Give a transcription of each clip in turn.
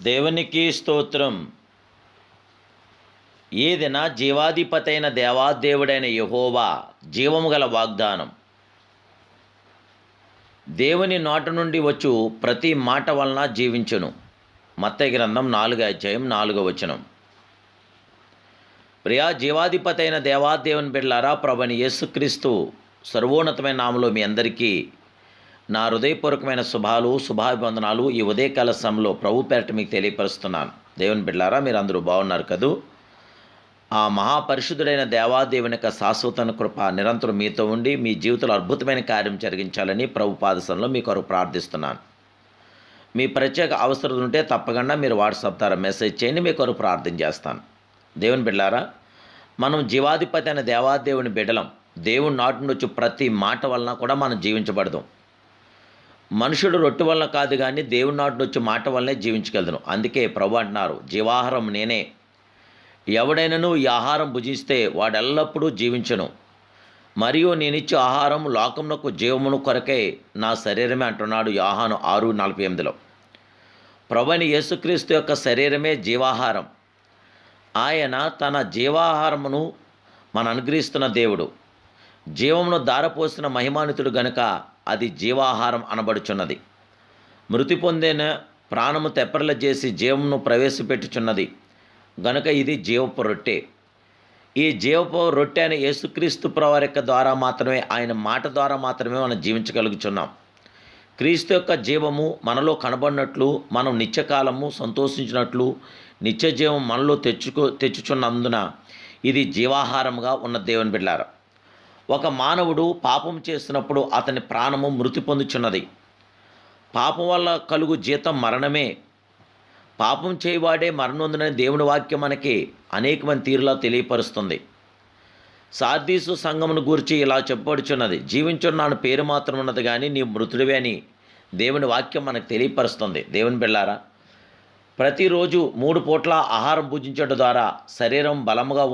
దేవునికి స్తోత్రం. ఏదైనా జీవాధిపతైన దేవాదేవుడైన యెహోవా జీవము గల వాగ్దానం. దేవుని నోట నుండి వచ్చు ప్రతి మాట వలన జీవించును. మత్తయి గ్రంథం 4:4. ప్రియా జీవాధిపతైన దేవాదేవుని బిడ్డలారా, ప్రభువైన యేసుక్రీస్తు సర్వోన్నతమైన నామములో మీ అందరికీ నా హృదయపూర్వకమైన శుభాభివందనాలు ఈ ఉదయకాల సమయంలో ప్రభు పేరట మీకు తెలియపరుస్తున్నాను. దేవుని బిడ్డలారా, మీరు అందరూ బాగున్నారు కదూ? ఆ మహాపరిశుద్ధుడైన దేవాదేవుని యొక్క శాశ్వత కృప నిరంతరం మీతో ఉండి మీ జీవితంలో అద్భుతమైన కార్యం జరిగించాలని ప్రభు పాదసంలో మీ కొరకు ప్రార్థిస్తున్నాను. మీ ప్రత్యేక అవసరం ఉంటే తప్పకుండా మీరు వాట్సాప్ ద్వారా మెసేజ్ చేయండి, మీ కొరకు ప్రార్థన చేస్తాను. దేవుని బిడ్డలారా, మనం జీవాధిపతి అయిన దేవాదేవుని బిడ్డలం. దేవుని నాటి నుండి వచ్చి ప్రతి మాట వలన కూడా మనం జీవించబడదాం. మనుషుడు రొట్టె వలన కాదు, కానీ దేవుని నాటి నుంచి మాట వల్లనే జీవించగలను. అందుకే ప్రభు అంటున్నారు, జీవాహారం నేనే, ఎవడైనాను ఈ ఆహారం భుజిస్తే వాడెల్లప్పుడూ జీవించను, మరియు నేనిచ్చే ఆహారం లోకమునకు జీవమును కొరకే నా శరీరమే అంటున్నాడు యోహాను 6:48. ప్రభువైన యేసుక్రీస్తు యొక్క శరీరమే జీవాహారం. ఆయన తన జీవాహారమును మన అనుగ్రహిస్తున్న దేవుడు. జీవమును దారపోసిన మహిమానితుడు గనుక అది జీవాహారం అనబడుచున్నది. మృతి పొందిన ప్రాణము తెప్పరిల చేసి జీవమును ప్రవేశపెట్టుచున్నది గనుక ఇది జీవపు రొట్టె. ఈ జీవపు రొట్టె అనే యేసుక్రీస్తు ప్రభువారి యొక్క ద్వారా మాత్రమే, ఆయన మాట ద్వారా మాత్రమే మనం జీవించగలుగుతున్నాం. క్రీస్తు యొక్క జీవము మనలో కనబడినట్లు, మనం నిత్యకాలము సంతోషించినట్లు నిత్య జీవం మనలో తెచ్చుచున్నందున ఇది జీవాహారముగా ఉన్న దేవుని బిడ్డలారా. ఒక మానవుడు పాపం చేసినప్పుడు అతని ప్రాణము మృతి పొందుచున్నది. పాపం వల్ల కలుగు జీతం మరణమే. పాపం చేయవాడే మరణొందునని దేవుని వాక్యం మనకి అనేకమంది తీరులా తెలియపరుస్తుంది. సార్దీసు సంఘమును గూర్చి ఇలా చెప్పబడుచున్నది, జీవించున్నాను పేరు మాత్రం ఉన్నది కానీ నీ మృతుడివే అని దేవుని వాక్యం మనకు తెలియపరుస్తుంది. దేవుని బిడ్డలారా, ప్రతిరోజు 3 పూట్ల ఆహారం భుజించడం ద్వారా శరీరం బలముగా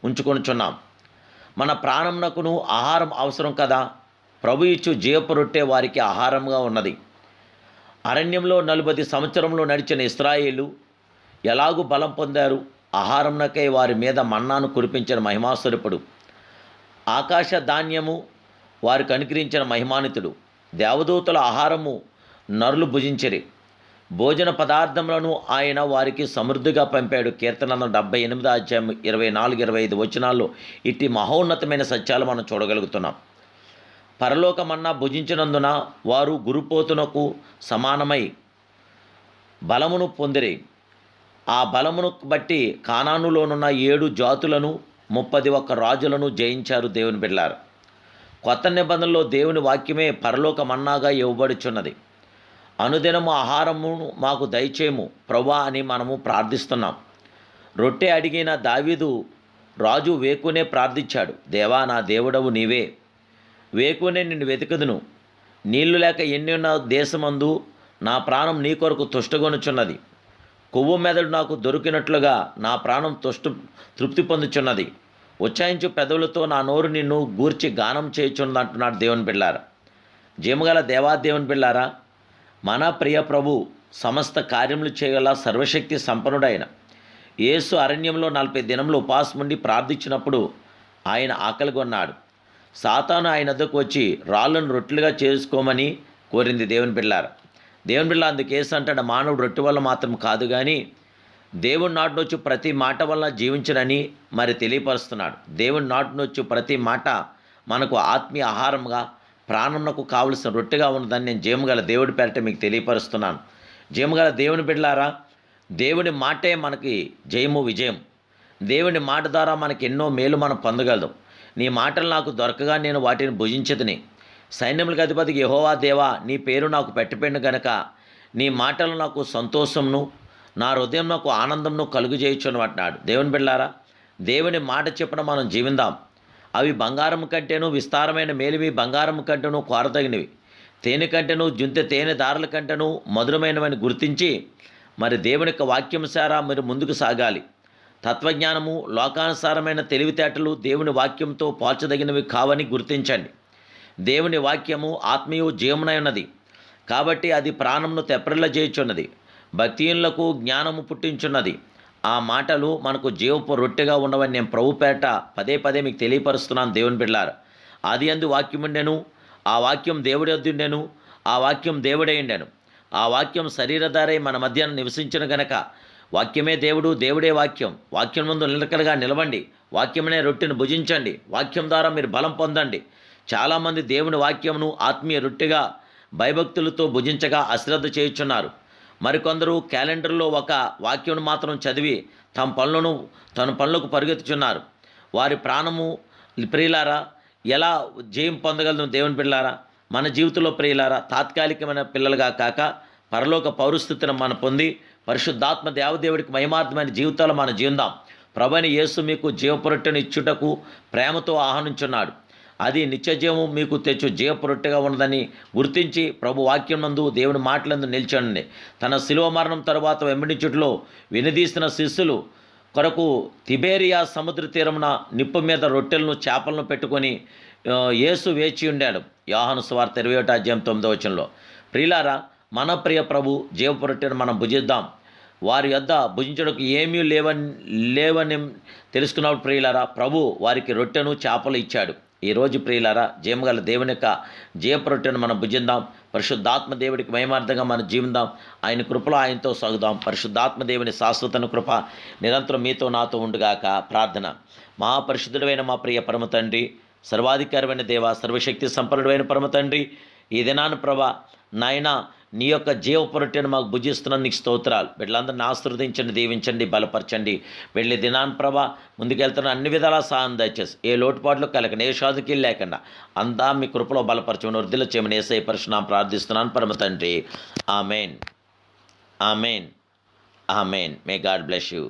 ఉంచుకొనుచున్నాం. మన ప్రాణమునకును ఆహారం అవసరం కదా. ప్రభు ఇచ్చు జీవపు రొట్టె వారికి ఆహారంగా ఉన్నది. అరణ్యంలో 40 సంవత్సరంలో నడిచిన ఇశ్రాయేలు ఎలాగూ బలం పొందారు? ఆహారంనకై వారి మీద మన్నాను కురిపించిన మహిమాస్వరూపుడు. ఆకాశ ధాన్యము వారికి అనుగ్రహించిన మహిమానితుడు. దేవదూతల ఆహారము నరులు భుజించిరి. భోజన పదార్థములను ఆయన వారికి సమృద్ధిగా పంపాడు. కీర్తన 78:24-25 ఇట్టి మహోన్నతమైన సత్యాలు మనం చూడగలుగుతున్నాం. పరలోకమన్నా భుజించినందున వారు గురుపోతునకు సమానమై బలమును పొందిరి. ఆ బలమును బట్టి కానానులోనున్న 7 జాతులను 31 రాజులను జయించారు. దేవుని బిడ్డలారా, కొత్త నిబంధనలో దేవుని వాక్యమే పరలోక మన్నాగా ఇవ్వబడుచున్నది. అనుదినము ఆహారమును మాకు దయచేయము ప్రభువా అని మనము ప్రార్థిస్తున్నాం. రొట్టె అడిగిన దావీదు రాజు వేకునే ప్రార్థించాడు, దేవా నా దేవుడవు నీవే, వేకునే నిన్ను వెతుకుదును. నీళ్లు లేక ఎన్ని ఉన్న దేశమందు నా ప్రాణం నీ కొరకు తుష్టగొనుచున్నది. కొవ్వు మెదడు నాకు దొరికినట్లుగా నా ప్రాణం తృప్తి పొందుచున్నది. ఉచ్చాయించు పెదవులతో నా నోరు నిన్ను గూర్చి గానం చేయుచున్నది అంటున్నాడు దేవుని బిడ్డలారా. జీమగల దేవాదేవుని బిడ్డలారా, మన ప్రియ ప్రభు సమస్త కార్యములు చేయగల సర్వశక్తి సంపన్నుడైన యేసు అరణ్యంలో 40 దినములు ఉపవాసం ఉండి ప్రార్థించినప్పుడు ఆయన ఆకలిగొన్నాడు. సాతాను ఆయన వద్దకు వచ్చి రాళ్ళను రొట్టెలుగా చేసుకోమని కోరింది. దేవుని బిడ్డలారా, దేవుని బిడ్డల అందుకేసు అంటాడు, మానవుడు రొట్టె వల్ల మాత్రం కాదు కానీ దేవుని నాటి నుంచి ప్రతి మాట వల్ల జీవించనని మరి తెలియపరుస్తున్నాడు. దేవుని నాటి నుంచి ప్రతి మాట మనకు ఆత్మీయ ఆహారంగా, ప్రాణంకు కావలసిన రొట్టెగా ఉన్నదని నేను జీవగల దేవుడి పేరట మీకు తెలియపరుస్తున్నాను. జీవగల దేవుని బిడ్డలారా, దేవుని మాటే మనకి జయము విజయం. దేవుని మాట ద్వారా మనకి ఎన్నో మేలు మనం పొందగలదు. నీ మాటలు నాకు దొరకగా నేను వాటిని భుజించదుని. సైన్యములకు అధిపతికి యెహోవా దేవా, నీ పేరు నాకు పెట్టబడిన గనక నీ మాటలు నాకు సంతోషమును, నా హృదయం నాకు ఆనందంను కలుగుజేయుచును అంటున్నాడు. దేవుని బిడ్డలారా, దేవుని మాట చెప్పిన మనం జీవిందాం. అవి బంగారం కంటేను విస్తారమైన మేలివి, బంగారం కంటేను కోరదగినవి, తేనె కంటేను తేనె దారుల కంటేను మధురమైనవని గుర్తించి మరి దేవుని యొక్క వాక్యం సారా మీరు ముందుకు సాగాలి. తత్వజ్ఞానము, లోకానుసారమైన తెలివితేటలు దేవుని వాక్యంతో పోల్చదగినవి కావని గుర్తించండి. దేవుని వాక్యము ఆత్మీయ జీవమునై ఉన్నది కాబట్టి అది ప్రాణమును తెప్పరిల్ల చేయుచున్నది. భక్తిహీనులకు జ్ఞానము పుట్టించున్నది. ఆ మాటలు మనకు జీవపు రొట్టెగా ఉండవని నేను ప్రభుపేట పదే పదే మీకు తెలియపరుస్తున్నాను దేవుని బిడ్డలారా. ఆదియందు వాక్యం ఉండెను, ఆ వాక్యం దేవుడి యొద్ద ఉండెను, ఆ వాక్యం దేవుడే ఉండెను. ఆ వాక్యం శరీరధారై మన మధ్యాహ్నం నివసించిన గనక వాక్యమే దేవుడు, దేవుడే వాక్యం. వాక్యం ముందు నిలకడగా నిలవండి. వాక్యమనే రొట్టెను భుజించండి. వాక్యం ద్వారా మీరు బలం పొందండి. చాలామంది దేవుని వాక్యమును ఆత్మీయ రొట్టెగా భయభక్తులతో భుజించగా అశ్రద్ధ చేయుచున్నారు. మరికొందరు క్యాలెండర్లో ఒక వాక్యం మాత్రం చదివి తన పనులకు పరుగెత్తుచున్నారు. వారి ప్రాణము ప్రియులారా ఎలా జయం పొందగలను దేవుని బిడ్డలారా? మన జీవితంలో ప్రియులారా తాత్కాలికమైన పిల్లలుగా కాక పరలోక పౌరస్థితిని మనం పొంది పరిశుద్ధాత్మ దేవదేవుడికి మహిమార్థమైన జీవితాలు మనం జీవిద్దాం. ప్రభువైన యేసు మీకు జీవపురొట్టెను ఇచ్చుటకు ప్రేమతో ఆహ్వానించున్నాడు. అది నిత్యజీవం మీకు తెచ్చు జీవపురొట్టెగా ఉన్నదని గుర్తించి ప్రభు వాక్యం నందు దేవుని మాటలందు నిల్చండి. తన శిలువ మరణం తరువాత వెంబడించుటలో వినదీసిన శిష్యులు కొరకు తిబేరియా సముద్ర తీరమున నిప్పు మీద రొట్టెలను చేపలను పెట్టుకొని యేసు వేచి ఉండాడు. యోహాను సువార్త 21:9. ప్రియులారా, మన ప్రియ ప్రభు జీవపు రొట్టెను మనం భుజిద్దాం. వారి యొద్ద భుజించడానికి ఏమీ లేవని తెలుసుకున్నప్పుడు ప్రియులారా ప్రభు వారికి రొట్టెను చేపలు ఇచ్చాడు. ఈరోజు ప్రియులారా జీవగల దేవుని యొక్క జీవపు రొట్టెను మనం భుజిద్దాం. పరిశుద్ధాత్మ దేవుడికి మహిమార్థంగా మనం జీవిద్దాం. ఆయన కృపలో ఆయనతో సాగుదాం. పరిశుద్ధాత్మ దేవుని శాశ్వత కృప నిరంతరం మీతో నాతో ఉండుగాక. ప్రార్థన. మహాపరిశుద్ధుడైన మా ప్రియ పరమ తండ్రి, సర్వాధికారమైన దేవ, సర్వశక్తి సంపన్నుడైన పరమ తండ్రి, ఈ దినాన్ని ప్రభా నాయన నీ యొక్క జీవపు రొట్టెను మాకు భుజిస్తున్నాను. నీకు స్తోత్రాలు. బిడ్డలందరినీ ఆశీర్వదించండి, దీవించండి, బలపరచండి. వెళ్ళి దినాన్ని ప్రభా ముందుకెళ్తున్న అన్ని విధాలా సాయం దయచేసి ఏ లోటుపాట్లు కలగని, ఏ షాదుకి లేకుండా అంతా మీ కృపలో బలపరచమని వృద్ధిలో చేయమని యేసయ్య పరిశునామమున ప్రార్థిస్తున్నాను పరమ తండ్రి. Amen, amen, amen. May God bless you.